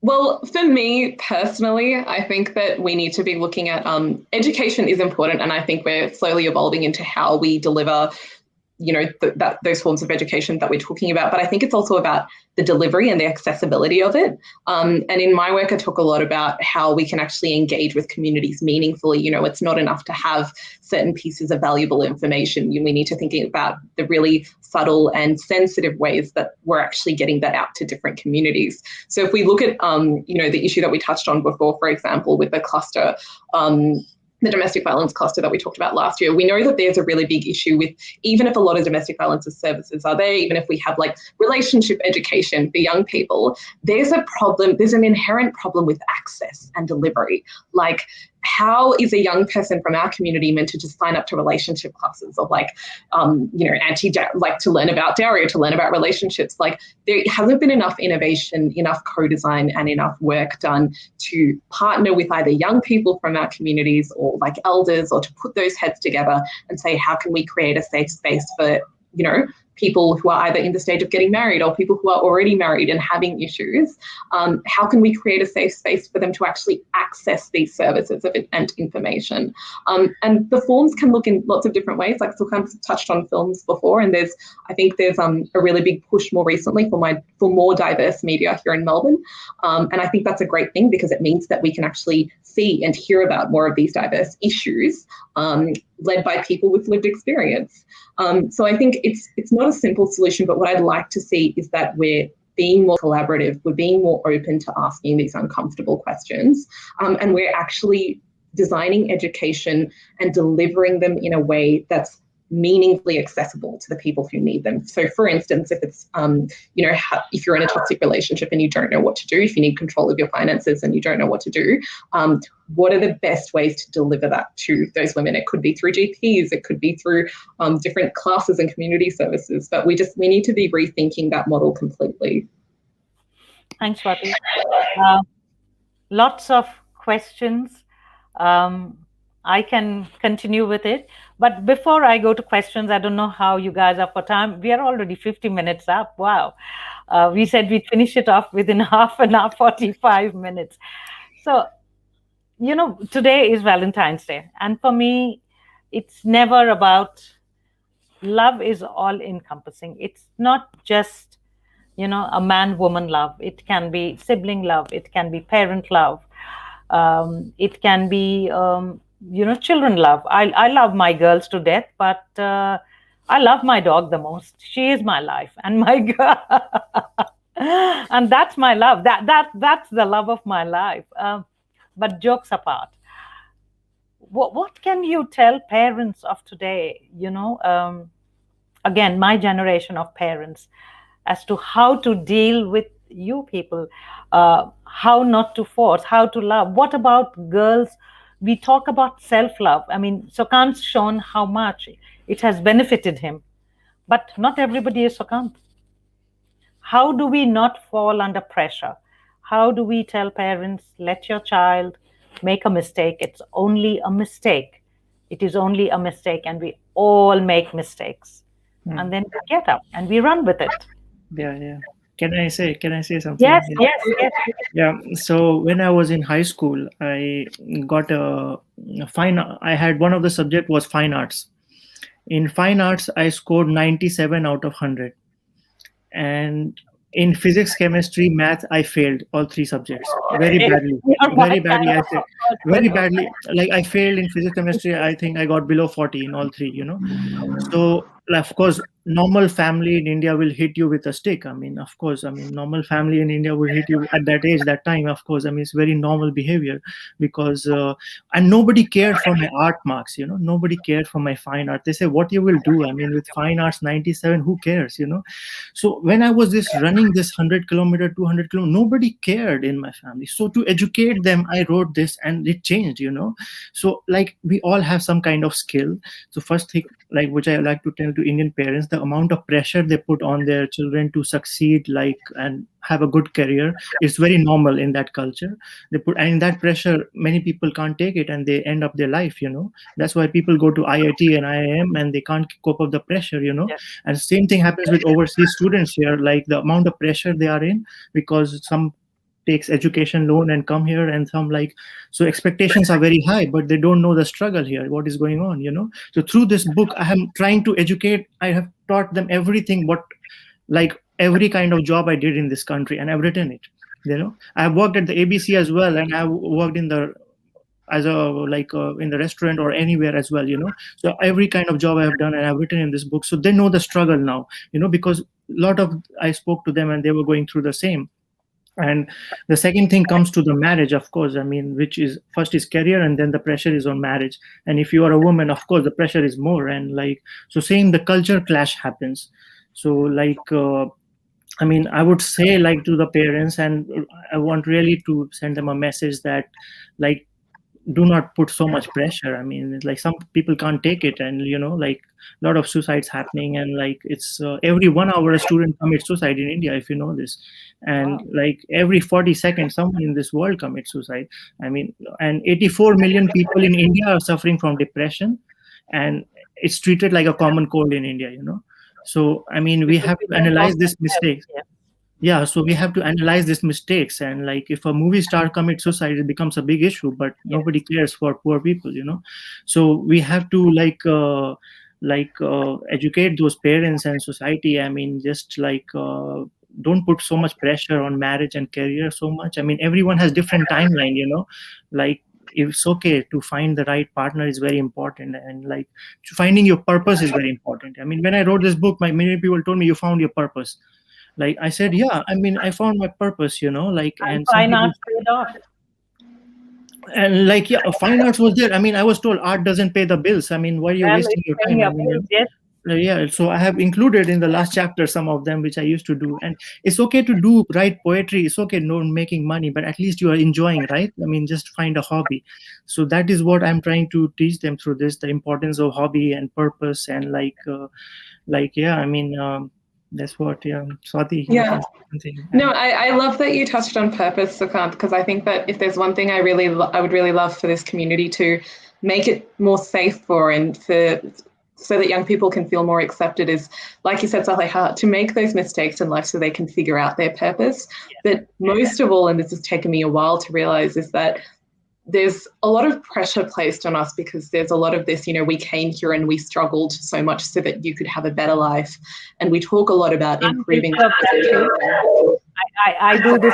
Well, for me personally, I think that we need to be looking at education is important, and I think we're slowly evolving into how we deliver those forms of education that we're talking about. But I think it's also about the delivery and the accessibility of it. And in my work, I talk a lot about how we can actually engage with communities meaningfully. It's not enough to have certain pieces of valuable information. We need to think about the really subtle and sensitive ways that we're actually getting that out to different communities. So if we look at, the issue that we touched on before, for example, with the cluster, the domestic violence cluster that we talked about last year, we know that there's a really big issue with, even if a lot of domestic violence services are there, even if we have relationship education for young people, there's a problem, there's an inherent problem with access and delivery. How is a young person from our community meant to just sign up to relationship classes or to learn about dowry or to learn about relationships? There hasn't been enough innovation, enough co-design and enough work done to partner with either young people from our communities or elders, or to put those heads together and say, how can we create a safe space for, people who are either in the stage of getting married or people who are already married and having issues? How can we create a safe space for them to actually access these services and information? And the forms can look in lots of different ways. Sukant touched on films before, and I think there's a really big push more recently for more diverse media here in Melbourne. And I think that's a great thing, because it means that we can actually see and hear about more of these diverse issues led by people with lived experience. So I think it's not a simple solution, but what I'd like to see is that we're being more collaborative, we're being more open to asking these uncomfortable questions, and we're actually designing education and delivering them in a way that's meaningfully accessible to the people who need them. So for instance, if it's, if you're in a toxic relationship and you don't know what to do, if you need control of your finances and you don't know what to do, what are the best ways to deliver that to those women? It could be through GPs, it could be through different classes and community services, but we need to be rethinking that model completely. Thanks, Swati. Lots of questions. I can continue with it. But before I go to questions, I don't know how you guys are for time. We are already 50 minutes up. Wow. We said we'd finish it off within half an hour, 45 minutes. So, today is Valentine's Day. And for me, it's never about love is all encompassing. It's not just, a man-woman love. It can be sibling love. It can be parent love. It can be, children love. I love my girls to death, but I love my dog the most. She is my life, and my girl, and that's my love. That's the love of my life. But jokes apart, what can you tell parents of today? Again, my generation of parents, as to how to deal with you people, how not to force, how to love. What about girls? We talk about self-love. I mean, Sukant's shown how much it has benefited him, but not everybody is Sukant. How do we not fall under pressure? How do we tell parents, let your child make a mistake? It's only a mistake. It is only a mistake, and we all make mistakes. And then we get up and we run with it. Yeah. Can I say something? Yes. Yeah. So when I was in high school, I got I had one of the subject was fine arts. In fine arts, I scored 97 out of 100. And in physics, chemistry, math, I failed all 3 subjects very badly. Very badly. I said very badly. Like I failed in physics, chemistry. I think I got below 40 in all 3. So of course, normal family in India will hit you with a stick. I mean, of course, normal family in India will hit you at that age, that time. Of course, it's very normal behavior because and nobody cared for my art marks. Nobody cared for my fine art. They say, what you will do? With fine arts 97, who cares? So when I was running this 100 kilometer, 200 kilometer, nobody cared in my family. So to educate them, I wrote this, and it changed. So like we all have some kind of skill. So first thing, like which I like to tell to Indian parents, the amount of pressure they put on their children to succeed, and have a good career, is very normal in that culture. And that pressure, many people can't take it, and they end up their life. That's why people go to IIT and IIM, and they can't cope up the pressure. Yes. And same thing happens with overseas students here, like the amount of pressure they are in, because some takes education loan and come here, and some so expectations are very high, but they don't know the struggle here, what is going on. So through this book, I am trying to educate. I have taught them everything, what every kind of job I did in this country, and I've written it. I've worked at the ABC as well, and I've worked in the in the restaurant or anywhere as well. So every kind of job I have done, and I've written in this book, so they know the struggle now. Because I spoke to them, and they were going through the same. And the second thing comes to the marriage, of course, which is first is career, and then the pressure is on marriage. And if you are a woman, of course, the pressure is more. And so same, the culture clash happens. So I would say to the parents, and I want really to send them a message that do not put so much pressure. Some people can't take it, and a lot of suicides happening, and it's every 1 hour a student commits suicide in India, if you know this. And Wow. Every 40 seconds someone in this world commits suicide. And 84 million people in India are suffering from depression, and it's treated like a common cold in India. So we have to analyze this mistake. Yeah, so we have to analyze these mistakes, and if a movie star commits suicide, it becomes a big issue, but nobody cares for poor people. So we have to educate those parents and society. Just don't put so much pressure on marriage and career so much. Everyone has different timeline. It's okay to find the right partner is very important, and finding your purpose is very important. When I wrote this book, many people told me, you found your purpose. I said, yeah, I found my purpose, and fine arts paid off. And fine arts was there. I was told art doesn't pay the bills. Why are you wasting your time? Yes. Yeah, so I have included in the last chapter some of them which I used to do. And it's okay to write poetry. It's okay not making money, but at least you are enjoying, right? Just find a hobby. So that is what I'm trying to teach them through this, the importance of hobby and purpose, and that's what, Swati. Yeah. No, I love that you touched on purpose, Sukant, because I think that if there's one thing I would really love for this community to make it more safe for, and for so that young people can feel more accepted is, like you said, Saleha, to make those mistakes in life so they can figure out their purpose. But most of all, and this has taken me a while to realize, is that there's a lot of pressure placed on us because there's a lot of this, we came here and we struggled so much so that you could have a better life. And we talk a lot about improving. I do this.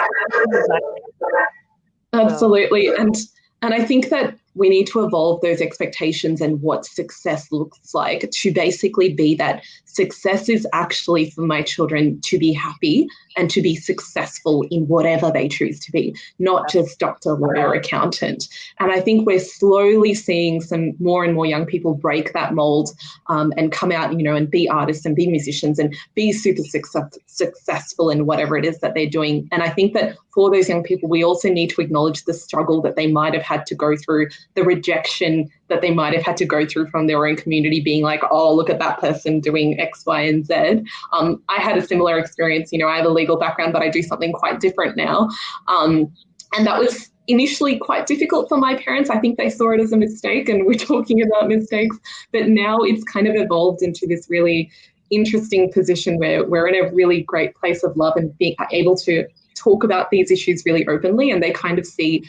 Absolutely. And I think that we need to evolve those expectations and what success looks like to basically be that success is actually for my children to be happy and to be successful in whatever they choose to be, not just doctor, lawyer, accountant. And I think we're slowly seeing some more and more young people break that mold and come out, and be artists and be musicians and be super successful in whatever it is that they're doing. And I think that for those young people, we also need to acknowledge the struggle that they might have had to go through, the rejection that they might have had to go through from their own community, being like, oh, look at that person doing X, Y, and Z. I had a similar experience. I have a legal background, but I do something quite different now. And that was initially quite difficult for my parents. I think they saw it as a mistake, and we're talking about mistakes. But now it's kind of evolved into this really interesting position where we're in a really great place of love and being able to talk about these issues really openly, and they kind of see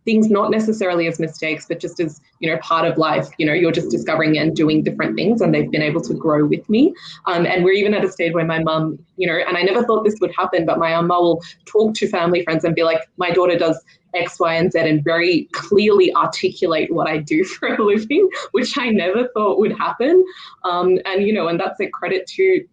things not necessarily as mistakes, but just as, part of life. You're just discovering and doing different things, and they've been able to grow with me. And we're even at a stage where my mum, and I never thought this would happen, but my mum will talk to family friends and be like, my daughter does X, Y, and Z, and very clearly articulate what I do for a living, which I never thought would happen. And that's a credit to,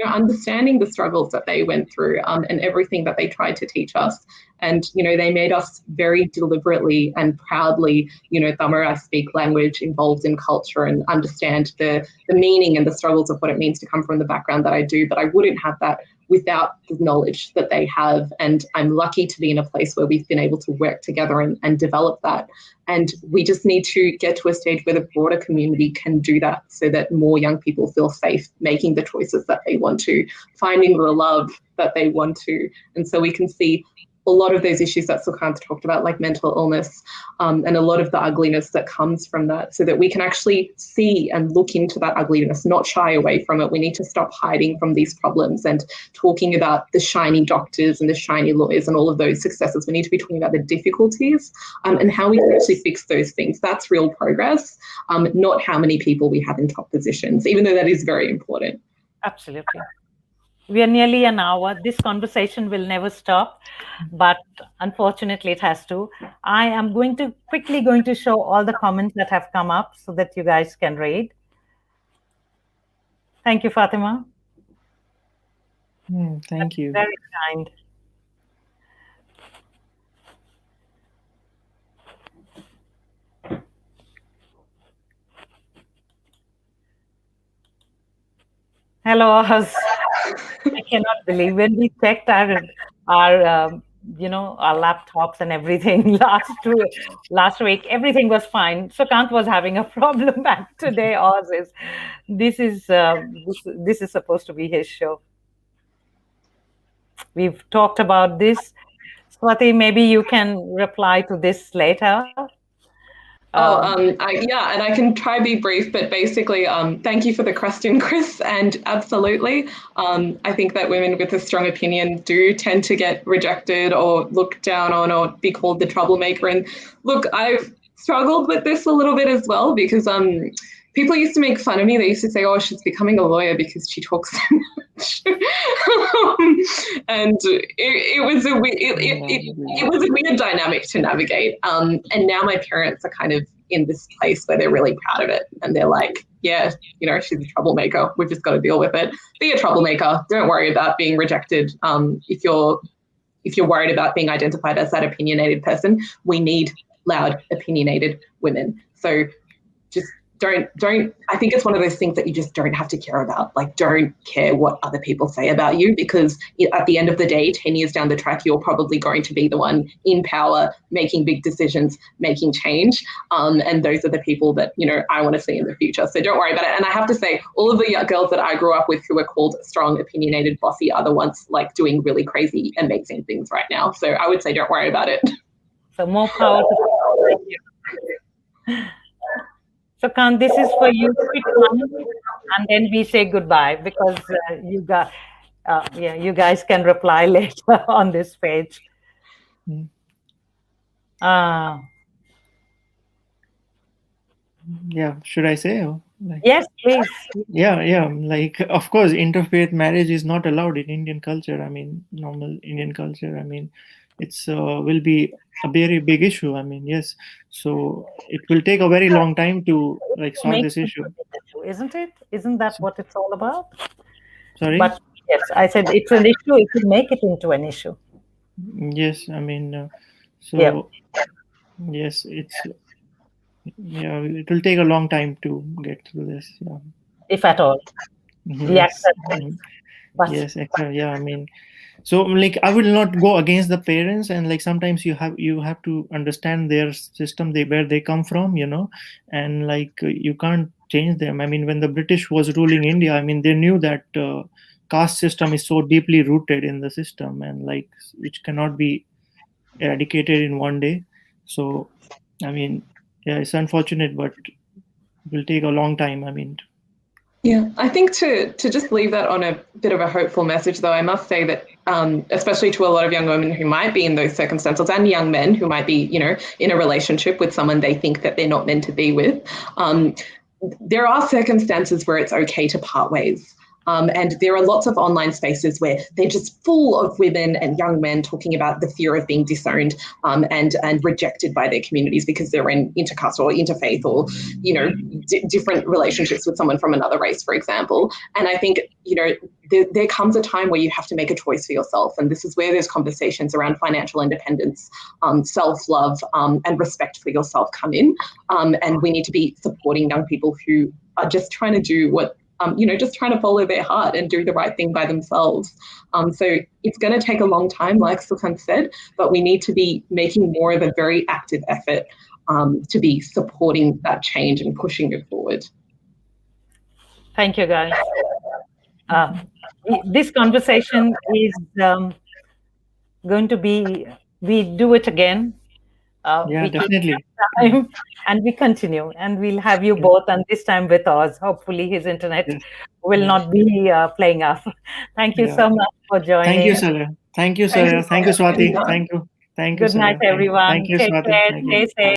understanding the struggles that they went through and everything that they tried to teach us. And, they made us very deliberately and proudly, Thamara speak language, involved in culture, and understand the meaning and the struggles of what it means to come from the background that I do. But I wouldn't have that without the knowledge that they have. And I'm lucky to be in a place where we've been able to work together and develop that. And we just need to get to a stage where the broader community can do that so that more young people feel safe making the choices that they want to, finding the love that they want to. And so we can see a lot of those issues that Sukant talked about, like mental illness, and a lot of the ugliness that comes from that, so that we can actually see and look into that ugliness, not shy away from it. We need to stop hiding from these problems and talking about the shiny doctors and the shiny lawyers and all of those successes. We need to be talking about the difficulties and how we can actually fix those things. That's real progress, not how many people we have in top positions, even though that is very important. Absolutely. We are nearly an hour. This conversation will never stop, but unfortunately it has to. I am quickly going to show all the comments that have come up so that you guys can read. Thank you, Fatima. Thank you. Very kind. Hello, Oz. I cannot believe when we checked our laptops and everything last week, everything was fine. Sukant was having a problem, and today Oz is. This is supposed to be his show. We've talked about this. Swati, maybe you can reply to this later. And I can try to be brief, but basically, thank you for the question, Chris. And absolutely, I think that women with a strong opinion do tend to get rejected or looked down on or be called the troublemaker. And look, I've struggled with this a little bit as well, because people used to make fun of me. They used to say, oh, she's becoming a lawyer because she talks so much. And it was a weird dynamic to navigate. And now my parents are kind of in this place where they're really proud of it. And they're like, yeah, she's a troublemaker. We've just got to deal with it. Be a troublemaker. Don't worry about being rejected. If you're worried about being identified as that opinionated person, we need loud, opinionated women. So just don't, I think it's one of those things that you just don't have to care about. Like, don't care what other people say about you, because at the end of the day, 10 years down the track, you're probably going to be the one in power, making big decisions, making change. And those are the people that, I want to see in the future. So don't worry about it. And I have to say, all of the girls that I grew up with who were called strong, opinionated, bossy are the ones like doing really crazy, amazing things right now. So I would say, don't worry about it. So more power to you. Sukant, this is for you, quick one, and then we say goodbye because you guys can reply later on this page. Yeah, should I say? Yes, please. Yeah. Like, of course, interfaith marriage is not allowed in Indian culture. I mean, normal Indian culture. I mean, it's will be a very big issue. I mean, yes. So it will take a very long time to like solve this issue, isn't it? Isn't that what it's all about? Sorry. But yes, I said it's an issue if you make it into an issue. Yes, I mean, yes, it will take a long time to get through this. Yeah. If at all. Yes. Yes, exactly. Yeah, I mean, so like I will not go against the parents, and like sometimes you have to understand their system, where they come from, and like you can't change them. I mean, when the British was ruling India, I mean, they knew that caste system is so deeply rooted in the system, and like which cannot be eradicated in one day. So I mean, yeah, it's unfortunate, but it will take a long time. I mean, yeah, I think to just leave that on a bit of a hopeful message, though, I must say that, especially to a lot of young women who might be in those circumstances, and young men who might be, in a relationship with someone they think that they're not meant to be with, there are circumstances where it's okay to part ways. And there are lots of online spaces where they're just full of women and young men talking about the fear of being disowned and rejected by their communities because they're in intercaste or interfaith or, different relationships with someone from another race, for example. And I think, there comes a time where you have to make a choice for yourself. And this is where there's conversations around financial independence, self-love, and respect for yourself come in. And we need to be supporting young people who are just trying to do what, just trying to follow their heart and do the right thing by themselves. So it's going to take a long time, like Sukant said, but we need to be making more of a very active effort to be supporting that change and pushing it forward. Thank you, guys. This conversation is going to be, we do it again. Yeah, definitely. Time, and we continue, and we'll have you both, and this time with Oz. Hopefully his internet will not be playing up. Thank you so much for joining. Thank you, Sarah. Thank you, Sarah. Thank you, Swati. Thank you. Thank you. Good night, everyone. Thank you, Take Swati. care. Thank you. Stay safe.